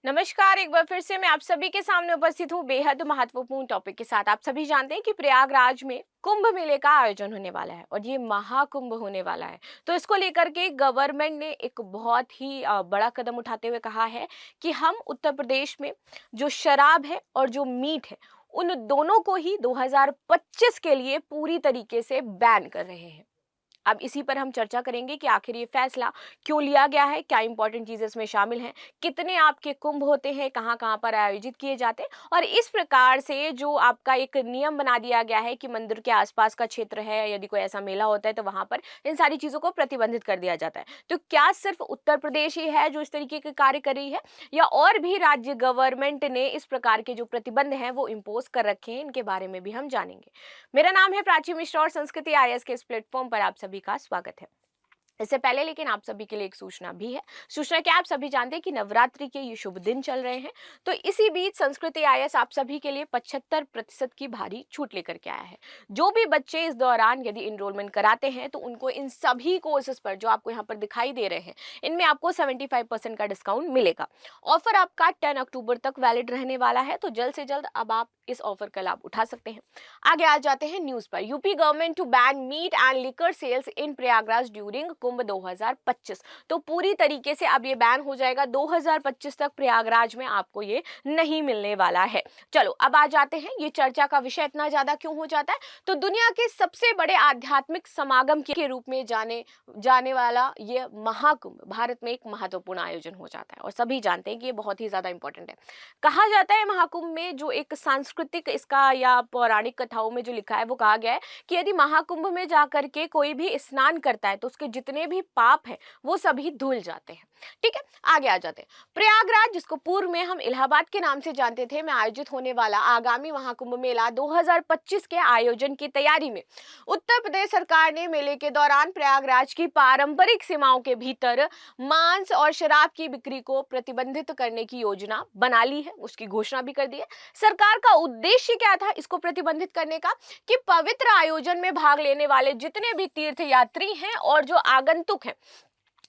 नमस्कार। एक बार फिर से मैं आप सभी के सामने उपस्थित हूँ बेहद महत्वपूर्ण टॉपिक के साथ। आप सभी जानते हैं कि प्रयागराज में कुंभ मेले का आयोजन होने वाला है और ये महाकुंभ होने वाला है। तो इसको लेकर के गवर्नमेंट ने एक बहुत ही बड़ा कदम उठाते हुए कहा है कि हम उत्तर प्रदेश में जो शराब है और जो मीट है उन दोनों को ही 2025 के लिए पूरी तरीके से बैन कर रहे हैं। अब इसी पर हम चर्चा करेंगे कि आखिर ये फैसला क्यों लिया गया है, क्या इंपॉर्टेंट चीजें इसमें शामिल हैं, कितने आपके कुंभ होते हैं, कहाँ कहाँ पर आयोजित किए जाते हैं और इस प्रकार से जो आपका एक नियम बना दिया गया है कि मंदिर के आसपास का क्षेत्र है, यदि कोई ऐसा मेला होता है तो वहां पर इन सारी चीजों को प्रतिबंधित कर दिया जाता है। तो क्या सिर्फ उत्तर प्रदेश ही है जो इस तरीके के कार्य कर रही है या और भी राज्य गवर्नमेंट ने इस प्रकार के जो प्रतिबंध हैं वो इम्पोज कर रखे हैं, इनके बारे में भी हम जानेंगे। मेरा नाम है प्राची मिश्रा और संस्कृति आईएएस के इस प्लेटफॉर्म पर आप सभी का स्वागत है। इससे पहले लेकिन आप सभी के लिए एक सूचना भी है। सूचना क्या, आप सभी जानते हैं कि नवरात्रि के ये शुभ दिन चल रहे हैं, तो इसी बीच संस्कृति आईएएस आप सभी के लिए 75% की भारी छूट लेकर के आया है। जो भी बच्चे इस दौरान यदि इनरोलमेंट कराते हैं तो उनको इन सभी कोर्सेज पर जो आपको यहाँ पर दिखाई दे रहे हैं इनमें आपको 75% का डिस्काउंट मिलेगा। ऑफर आपका 10 अक्टूबर तक वैलिड रहने वाला है, तो जल्द से जल्द अब आप इस ऑफर का लाभ उठा सकते हैं। आगे आ जाते हैं न्यूज पर। UP government to ban meat and liquor sales in Prayagraj during Kumbh 2025। तो पूरी तरीके से अब ये बैन हो जाएगा। 2025 तक प्रयागराज में आपको ये नहीं मिलने वाला है। चलो अब आ जाते हैं, ये चर्चा का विषय इतना ज्यादा क्यों हो जाता है, तो दुनिया के सबसे बड़े आध्यात्मिक समागम के रूप में जाने वाला ये महाकुंभ भारत में एक महत्वपूर्ण आयोजन हो जाता है और सभी जानते हैं कि ये बहुत ही ज्यादा इंपॉर्टेंट है। कहा जाता है महाकुंभ में जो एक सांस्कृतिक इसका या पौराणिक कथाओं में जो लिखा है वो कहा गया है कि यदि महाकुंभ में जाकर के कोई भी स्नान करता है तो उसके जितने भी पाप हैं वो सभी धुल जाते हैं। ठीक है, आगे आ जाते हैं। प्रयागराज, जिसको पूर्व में हम इलाहाबाद के नाम से जानते थे, में आयोजित होने वाला आगामी महाकुंभ मेला 2025 के आयोजन की तैयारी में उत्तर प्रदेश सरकार ने मेले के दौरान प्रयागराज की पारंपरिक सीमाओं के भीतर मांस और शराब की बिक्री को प्रतिबंधित करने की योजना बना ली है, उसकी घोषणा भी कर दी है। सरकार का उद्देश्य क्या था इसको प्रतिबंधित करने का, कि पवित्र आयोजन में भाग लेने वाले जितने भी तीर्थ यात्री हैं और जो आगंतुक हैं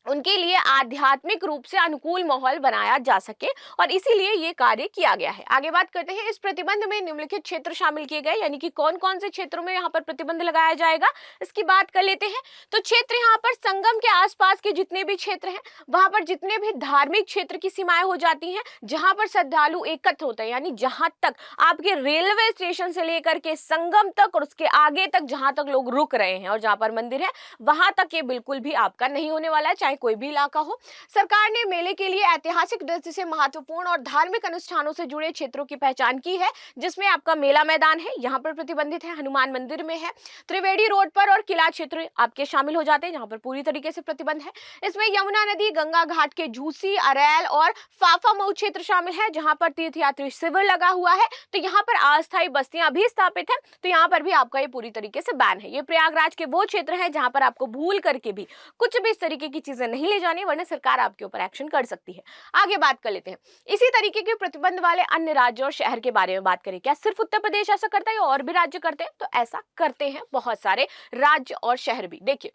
उनके लिए आध्यात्मिक रूप से अनुकूल माहौल बनाया जा सके और इसीलिए ये कार्य किया गया है। आगे बात करते हैं, इस प्रतिबंध में निम्नलिखित क्षेत्र शामिल किए गए, यानी कि कौन कौन से क्षेत्रों में यहाँ पर प्रतिबंध लगाया जाएगा इसकी बात कर लेते हैं। तो क्षेत्र यहाँ पर संगम के आसपास के जितने भी क्षेत्र हैं, वहां पर जितने भी धार्मिक क्षेत्र की सीमाएं हो जाती हैं, जहां पर श्रद्धालु एकत्र होते हैं, यानी जहां तक आपके रेलवे स्टेशन से लेकर के संगम तक और उसके आगे तक जहां तक लोग रुक रहे हैं और जहां पर मंदिर है वहां तक ये बिल्कुल भी आपका नहीं होने वाला है, चाहे कोई भी इलाका हो। सरकार ने मेले के लिए ऐतिहासिक दृष्टि से महत्वपूर्ण और धार्मिक अनुष्ठानों से जुड़े क्षेत्रों की पहचान की है, जिसमें आपका मेला मैदान है, यहाँ पर प्रतिबंधित है, हनुमान मंदिर में है, त्रिवेणी रोड पर और किला क्षेत्र आपके शामिल हो जाते हैं जहां पर पूरी तरीके से प्रतिबंध है। इसमें यमुना नदी, गंगा घाट के झूसी, अरैल और फाफा मऊ क्षेत्र शामिल है, जहां पर तीर्थयात्री शिविर लगा हुआ है, तो यहाँ पर अस्थायी बस्तियां भी स्थापित है, तो यहाँ पर भी आपका ये पूरी तरीके से बैन है। ये प्रयागराज के वो क्षेत्र है जहां पर आपको भूल करके भी कुछ भी इस तरीके की चीजें नहीं ले जानी, वरना सरकार आपके ऊपर एक्शन कर सकती है। आगे बात कर लेते हैं इसी तरीके के प्रतिबंध वाले अन्य राज्य और शहर के बारे में बात करें। क्या सिर्फ उत्तर प्रदेश ऐसा करता है या और भी राज्य करते हैं? तो ऐसा करते हैं बहुत सारे राज्य और शहर भी। देखिए,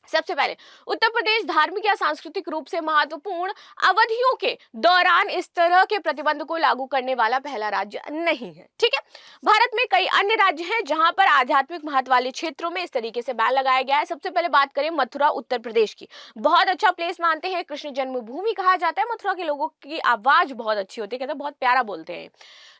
सबसे पहले उत्तर प्रदेश धार्मिक या सांस्कृतिक रूप से महत्वपूर्ण अवधियों के दौरान इस तरह के प्रतिबंध को लागू करने वाला पहला राज्य नहीं है। ठीक है, भारत में कई अन्य राज्य हैं जहां पर आध्यात्मिक महत्व वाले क्षेत्रों में इस तरीके से बैन लगाया गया है। सबसे पहले बात करें मथुरा उत्तर प्रदेश की, बहुत अच्छा प्लेस मानते हैं, कृष्ण जन्मभूमि कहा जाता है। मथुरा के लोगों की आवाज बहुत अच्छी होती है, कहते हैं बहुत प्यारा बोलते हैं।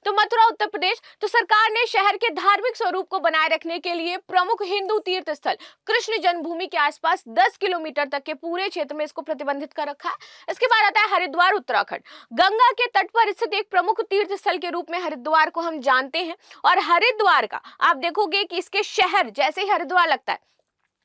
तो मथुरा उत्तर प्रदेश, तो सरकार ने शहर के धार्मिक स्वरूप को बनाए रखने के लिए प्रमुख हिंदू तीर्थ स्थल कृष्ण जन्मभूमि के आसपास 10 किलोमीटर तक के पूरे क्षेत्र में इसको प्रतिबंधित कर रखा है। इसके बाद आता है हरिद्वार उत्तराखंड। गंगा के तट पर स्थित एक प्रमुख तीर्थ स्थल के रूप में हरिद्वार को हम जानते हैं और हरिद्वार का आप देखोगे कि इसके शहर जैसे ही हरिद्वार लगता है,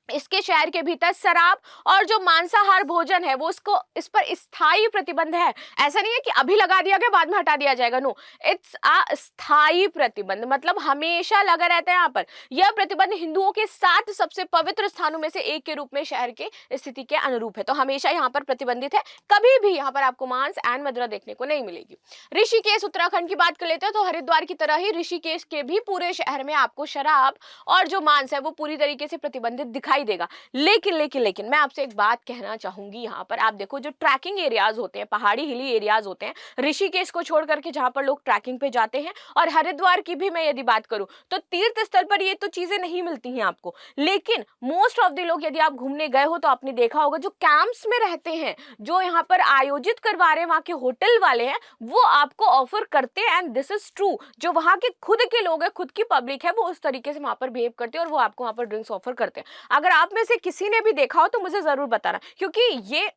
इसके शहर के भीतर शराब और जो मांसाहार भोजन है वो इसको इस पर स्थायी प्रतिबंध है। ऐसा नहीं है कि अभी लगा दिया गया बाद में हटा दिया जाएगा, नो, इट्स अ स्थायी प्रतिबंध, मतलब हमेशा लगा रहता है। यहाँ पर यह प्रतिबंध हिंदुओं के 7 सबसे पवित्र स्थानों में से एक के रूप में शहर के स्थिति के अनुरूप है, तो हमेशा यहाँ पर प्रतिबंधित है। कभी भी यहाँ पर आपको मांस एंड मदिरा देखने को नहीं मिलेगी। ऋषिकेश उत्तराखंड की बात कर लेते हैं, तो हरिद्वार की तरह ही ऋषिकेश के भी पूरे शहर में आपको शराब और जो मांस है वो पूरी तरीके से प्रतिबंधित दिखाई दिखाई देगा। लेकिन मैं आपसे एक बात कहना चाहूंगी, यहाँ पर आप देखो जो ट्रैकिंग एरियाज होते हैं, पहाड़ी हिली एरियाज होते हैं, ऋषिकेश को छोड़ करके जहाँ पर लोग ट्रैकिंग पे जाते हैं, और हरिद्वार की भी मैं यदि बात करूं तो तीर्थ स्थल पर ये तो चीजें नहीं मिलती हैं आपको। लेकिन मोस्ट ऑफ द लोग, यदि आप घूमने गए हो तो आपने देखा होगा, जो कैंप्स में रहते हैं, जो यहाँ पर आयोजित करवा रहे हैं वहां के होटल वाले हैं, वो आपको ऑफर करते हैं। एंड दिस इज ट्रू, जो वहां के खुद के लोग हैं, खुद की पब्लिक है, वो उस तरीके से वहां पर बिहेव करते हैं और वो आपको वहां पर ड्रिंक्स ऑफर करते हैं। अगर आप में से किसी ने भी देखा हो तो मुझे जरूर बताना, क्योंकि ये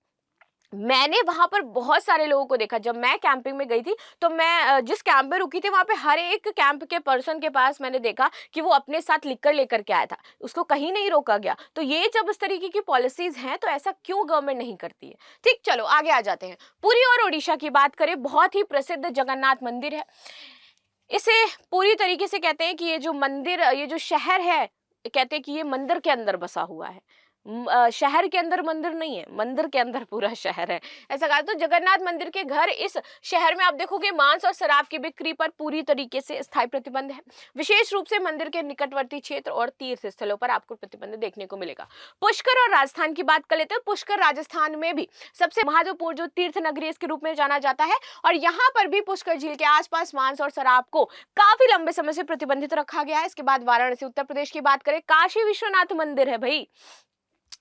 मैंने वहां पर बहुत सारे लोगों को देखा। जब मैं कैंपिंग में गई थी तो मैं जिस कैंप में रुकी थी वहां पे हर एक कैंप के पर्सन के पास मैंने देखा कि वो अपने साथ लिकर लेकर के आया था, उसको कहीं नहीं रोका गया। तो ये जब इस तरीके की पॉलिसीज हैं तो ऐसा क्यों गवर्नमेंट नहीं करती है। ठीक, चलो आगे आ जाते हैं। पुरी और उड़ीसा की बात करें, बहुत ही प्रसिद्ध जगन्नाथ मंदिर है। इसे पूरी तरीके से कहते हैं कि ये जो मंदिर, ये जो शहर है, कहते हैं कि ये मंदिर के अंदर बसा हुआ है। शहर के अंदर मंदिर नहीं है, मंदिर के अंदर पूरा शहर है, ऐसा कहा। तो जगन्नाथ मंदिर के घर इस शहर में आप देखोगे मांस और शराब की बिक्री पर पूरी तरीके से स्थायी प्रतिबंध है। विशेष रूप से मंदिर के निकटवर्ती क्षेत्र और तीर्थ स्थलों पर आपको प्रतिबंध देखने को मिलेगा। पुष्कर और राजस्थान की बात कर लेते हैं। पुष्कर राजस्थान में भी सबसे महत्वपूर्ण जो तीर्थ नगरी इसके रूप में जाना जाता है, और यहाँ पर भी पुष्कर झील के आसपास मांस और शराब को काफी लंबे समय से प्रतिबंधित रखा गया है। इसके बाद वाराणसी उत्तर प्रदेश की बात करें, काशी विश्वनाथ मंदिर है भाई,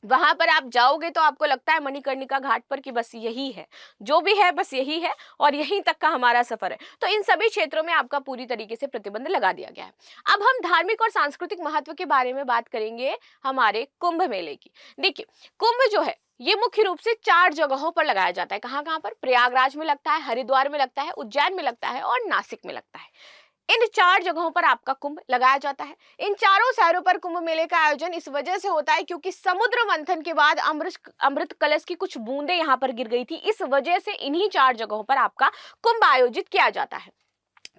वहां पर आप जाओगे तो आपको लगता है मणिकर्णिका घाट पर कि बस यही है, जो भी है बस यही है और यहीं तक का हमारा सफर है। तो इन सभी क्षेत्रों में आपका पूरी तरीके से प्रतिबंध लगा दिया गया है। अब हम धार्मिक और सांस्कृतिक महत्व के बारे में बात करेंगे, हमारे कुंभ मेले की। देखिए, कुंभ जो है ये मुख्य रूप से 4 जगहों पर लगाया जाता है। कहाँ कहाँ पर? प्रयागराज में लगता है, हरिद्वार में लगता है, उज्जैन में लगता है और नासिक में लगता है। इन 4 जगहों पर आपका कुंभ लगाया जाता है। इन चारों शहरों पर कुंभ मेले का आयोजन इस वजह से होता है क्योंकि समुद्र मंथन के बाद अमृत कलश की कुछ बूंदें यहां पर गिर गई थी। इस वजह से इन्हीं 4 जगहों पर आपका कुंभ आयोजित किया जाता है।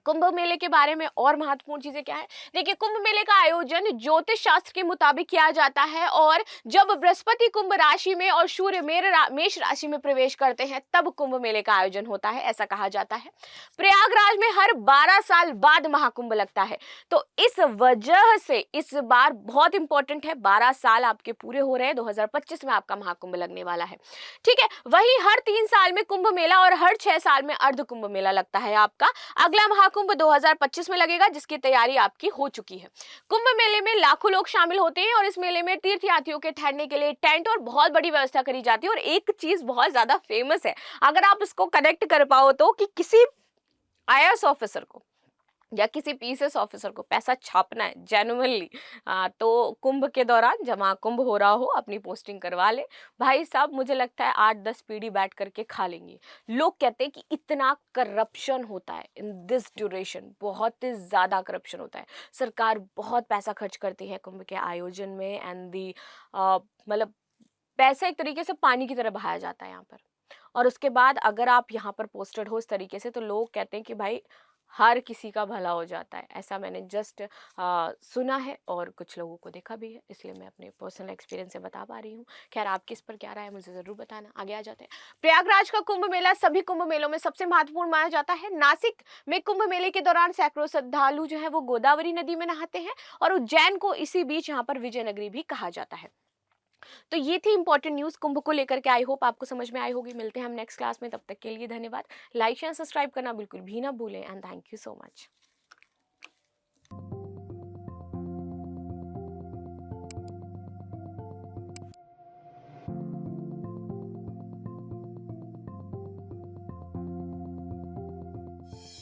कुंभ मेले के बारे में और महत्वपूर्ण चीजें क्या है? देखिए, कुंभ मेले का आयोजन ज्योतिष शास्त्र के मुताबिक किया जाता है, और जब बृहस्पति कुंभ राशि में और सूर्य मेष राशि में प्रवेश करते हैं तब कुंभ मेले का आयोजन होता है, ऐसा कहा जाता है। प्रयागराज में हर 12 साल बाद महाकुंभ लगता है, तो इस वजह से इस बार बहुत इंपॉर्टेंट है, 12 साल आपके पूरे हो रहे हैं, 2025 में आपका महाकुंभ लगने वाला है। ठीक है, वही हर 3 साल में कुंभ मेला और हर 6 साल में अर्ध कुंभ मेला लगता है आपका। अगला महाकुंभ 2025 में लगेगा, जिसकी तैयारी आपकी हो चुकी है। कुंभ मेले में लाखों लोग शामिल होते हैं और इस मेले में तीर्थयात्रियों के ठहरने के लिए टेंट और बहुत बड़ी व्यवस्था करी जाती है। और एक चीज बहुत ज्यादा फेमस है, अगर आप इसको कनेक्ट कर पाओ तो, कि किसी आईएएस ऑफिसर को या किसी पीसीएस ऑफिसर को पैसा छापना है जेन्युइनली, तो कुंभ के दौरान जब कुंभ हो रहा हो अपनी पोस्टिंग करवा ले भाई साहब। मुझे लगता है 8-10 पीढ़ी बैठ करके खा लेंगे। लोग कहते हैं कि इतना करप्शन होता है इन दिस ड्यूरेशन, बहुत ही ज्यादा करप्शन होता है। सरकार बहुत पैसा खर्च करती है कुंभ के आयोजन में, एंड दी मतलब पैसा एक तरीके से पानी की तरह बहाया जाता है यहाँ पर। और उसके बाद अगर आप यहाँ पर पोस्टेड हो इस तरीके से, तो लोग कहते हैं कि भाई हर किसी का भला हो जाता है। ऐसा मैंने जस्ट सुना है और कुछ लोगों को देखा भी है, इसलिए मैं अपने पर्सनल एक्सपीरियंस से बता पा रही हूँ। खैर, आपकी इस पर क्या राय है मुझे ज़रूर बताना। आगे आ जाते हैं। प्रयागराज का कुंभ मेला सभी कुंभ मेलों में सबसे महत्वपूर्ण माना जाता है। नासिक में कुंभ मेले के दौरान सैकड़ों श्रद्धालु जो है वो गोदावरी नदी में नहाते हैं, और उज्जैन को इसी बीच यहाँ पर विजयनगरी भी कहा जाता है। तो ये थी इंपॉर्टेंट न्यूज़ कुंभ को लेकर के। आई होप आपको समझ में आई होगी। मिलते हैं हम नेक्स्ट क्लास में, तब तक के लिए धन्यवाद। लाइक शेयर सब्सक्राइब करना बिल्कुल भी ना भूलें, and thank you so much.